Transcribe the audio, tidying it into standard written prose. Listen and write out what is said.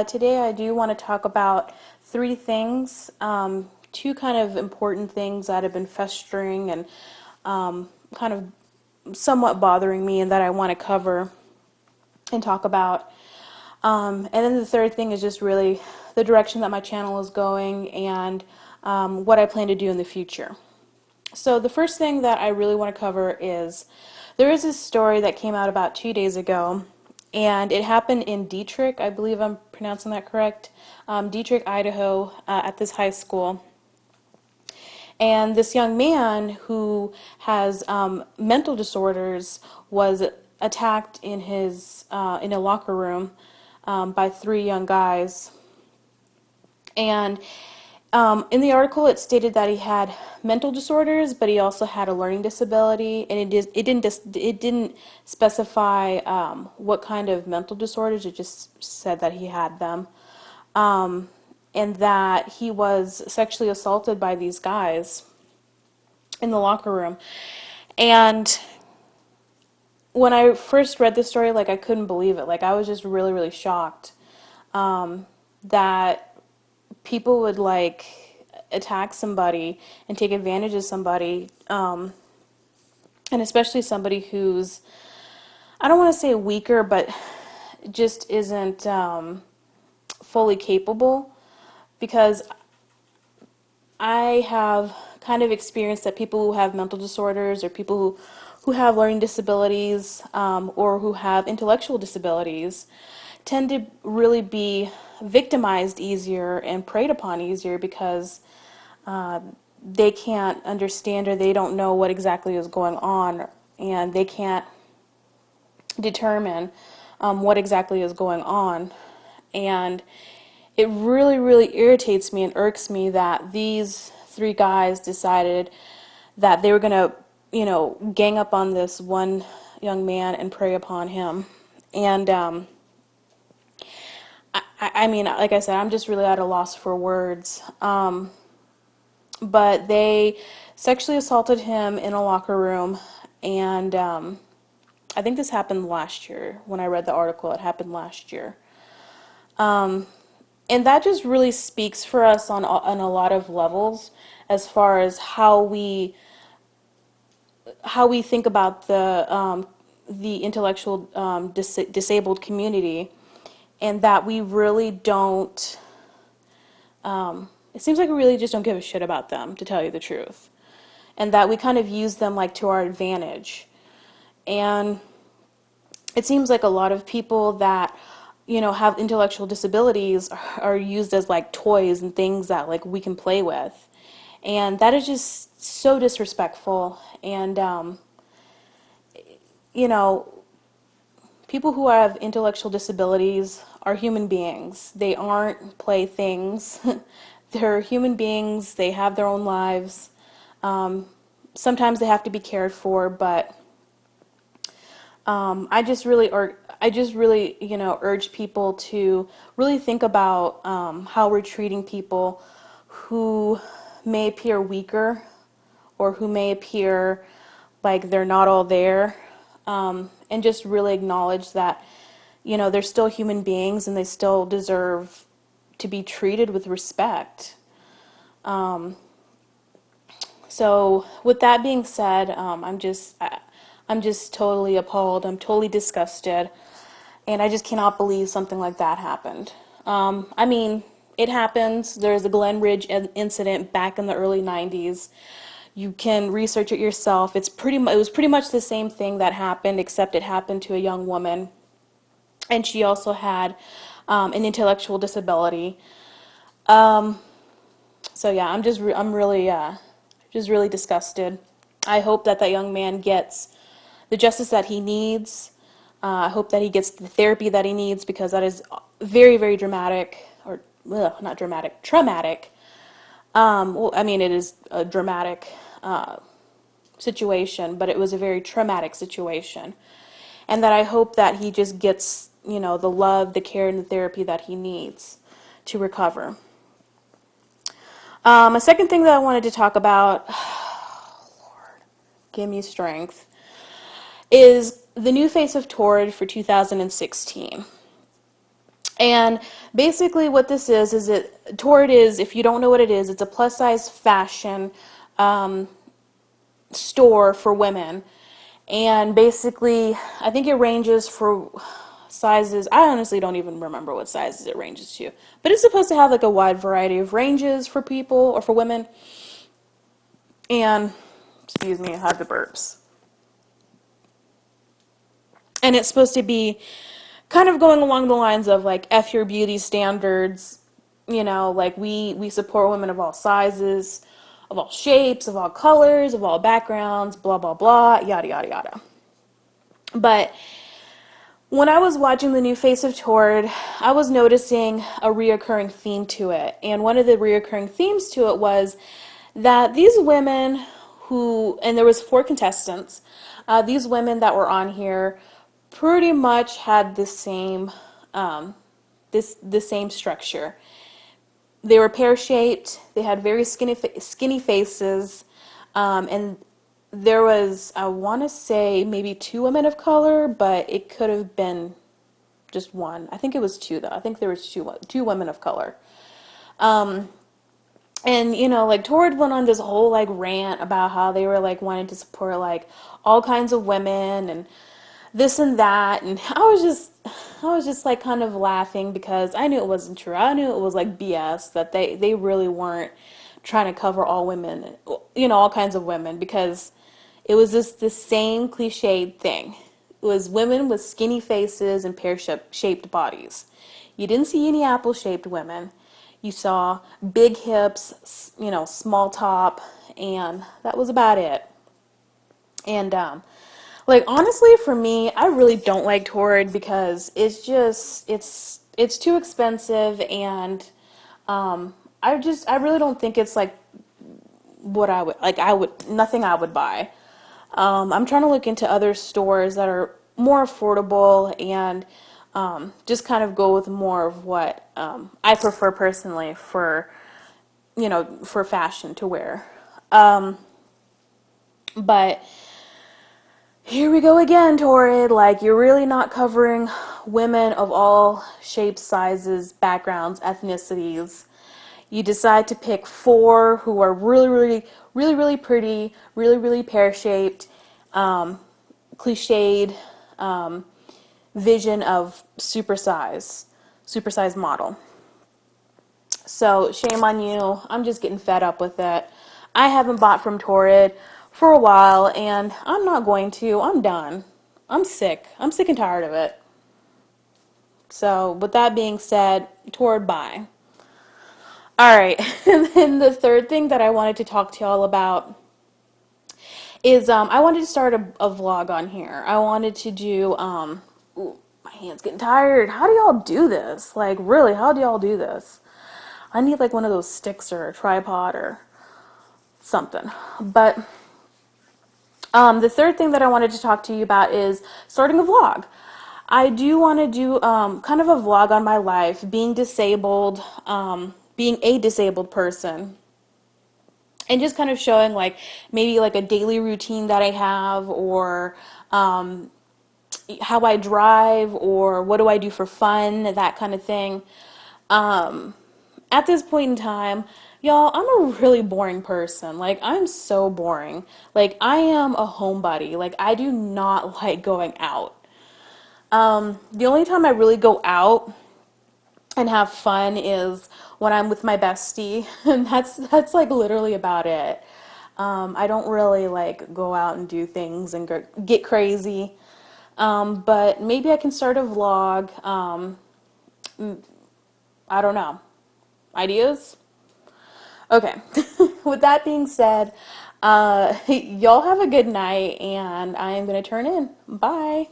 Today I do want to talk about three things, two kind of important things that have been festering and kind of somewhat bothering me and that I want to cover and talk about. And then the third thing is just really the direction that my channel is going and what I plan to do in the future. So the first thing that I really want to cover is there is this story that came out about 2 days ago, and it happened in Dietrich, I believe I'm pronouncing that correct, Dietrich, Idaho, at this high school. And this young man who has mental disorders was attacked in his in a locker room by three young guys. And in the article, it stated that he had mental disorders, but he also had a learning disability, and it didn't specify what kind of mental disorders. It just said that he had them, and that he was sexually assaulted by these guys in the locker room. And when I first read this story, like I couldn't believe it. Like I was just really, really shocked that people would like attack somebody and take advantage of somebody, and especially somebody who's, I don't want to say weaker, but just isn't fully capable, because I have kind of experienced that people who have mental disorders or people who have learning disabilities or who have intellectual disabilities tend to really be victimized easier and preyed upon easier because they can't understand or they don't know what exactly is going on, and they can't determine what exactly is going on. And it really, really irritates me and irks me that these three guys decided that they were going to, gang up on this one young man and prey upon him. And I mean, like I said, I'm just really at a loss for words. But they sexually assaulted him in a locker room, and I think this happened last year. When I read the article, it happened last year. And that just really speaks for us on a lot of levels, as far as how we think about the intellectual disabled community, and that we really don't. It seems like we really just don't give a shit about them, to tell you the truth, and that we kind of use them like to our advantage. And it seems like a lot of people that have intellectual disabilities are used as like toys and things that like we can play with, and that is just so disrespectful. And you know people who have intellectual disabilities are human beings. They aren't playthings. They're human beings. They have their own lives. Sometimes they have to be cared for, but I just really, urge people to really think about how we're treating people who may appear weaker or who may appear like they're not all there, and just really acknowledge that, they're still human beings and they still deserve to be treated with respect. So with that being said, I'm just totally appalled. I'm totally disgusted, and I just cannot believe something like that happened. I mean, it happens. There's a Glen Ridge incident back in the early '90s. You can research it yourself. It was pretty much the same thing that happened, except it happened to a young woman, and she also had an intellectual disability. So yeah, I'm really just really disgusted. I hope that that young man gets the justice that he needs. I hope that he gets the therapy that he needs, because that is very, very dramatic, or not dramatic, traumatic. Well, I mean, it is a dramatic situation, but it was a very traumatic situation. And that I hope that he just gets, the love, the care, and the therapy that he needs to recover. A second thing that I wanted to talk about, Lord, give me strength, is the new Face of Torrid for 2016. And basically what this is Torrid is, if you don't know what it is, it's a plus size fashion store for women. And basically, I think it ranges for sizes. I honestly don't even remember what sizes it ranges to. But it's supposed to have like a wide variety of ranges for people or for women. And, excuse me, I had the burps. And it's supposed to be kind of going along the lines of like F your beauty standards. You know, like we support women of all sizes, of all shapes, of all colors, of all backgrounds, blah, blah, blah, yada, yada, yada. But when I was watching the new Face of Torrid, I was noticing a reoccurring theme to it. And one of the reoccurring themes to it was that these women who, and there was 4 contestants, these women that were on here pretty much had the same, the same structure. They were pear-shaped, they had very skinny faces, and there was, I want to say, maybe 2 women of color, but it could have been just one. I think it was 2 though. I think there was two women of color. And you know, like Torrid went on this whole like rant about how they were like wanting to support like all kinds of women and this and that, and I was just like kind of laughing because I knew it wasn't true. I knew it was like BS that they really weren't trying to cover all women, you know, all kinds of women, because it was just the same cliched thing. It was women with skinny faces and pear-shaped bodies. You didn't see any apple-shaped women. You saw big hips, you know, small top, and that was about it. And like honestly, for me, I really don't like Torrid because it's just it's too expensive, and I really don't think it's like what I would like. I would nothing I would buy. I'm trying to look into other stores that are more affordable and just kind of go with more of what I prefer personally for, you know, for fashion to wear. But here we go again, Torrid. Like, you're really not covering women of all shapes, sizes, backgrounds, ethnicities. You decide to pick 4 who are really, really, really, really pretty, really, really pear-shaped, cliched vision of supersize model. So shame on you. I'm just getting fed up with it. I haven't bought from Torrid for a while, and I'm not going to. I'm done. I'm sick. I'm sick and tired of it. So with that being said, Torrid, bye. All right. And then the third thing that I wanted to talk to y'all about is I wanted to start a vlog on here. I wanted to do ooh, my hand's getting tired. How do y'all do this? Like, really, how do y'all do this? I need like one of those sticks or a tripod or something. But the third thing that I wanted to talk to you about is starting a vlog. I do want to do kind of a vlog on my life, being disabled, being a disabled person, and just kind of showing like maybe like a daily routine that I have, or how I drive, or what do I do for fun, that kind of thing. At this point in time, y'all, I'm a really boring person. Like, I'm so boring. Like, I am a homebody. Like, I do not like going out. The only time I really go out and have fun is when I'm with my bestie, and that's like literally about it. I don't really like go out and do things and get crazy. But maybe I can start a vlog. I don't know. Ideas? Okay. With that being said, y'all have a good night, and I am going to turn in. Bye.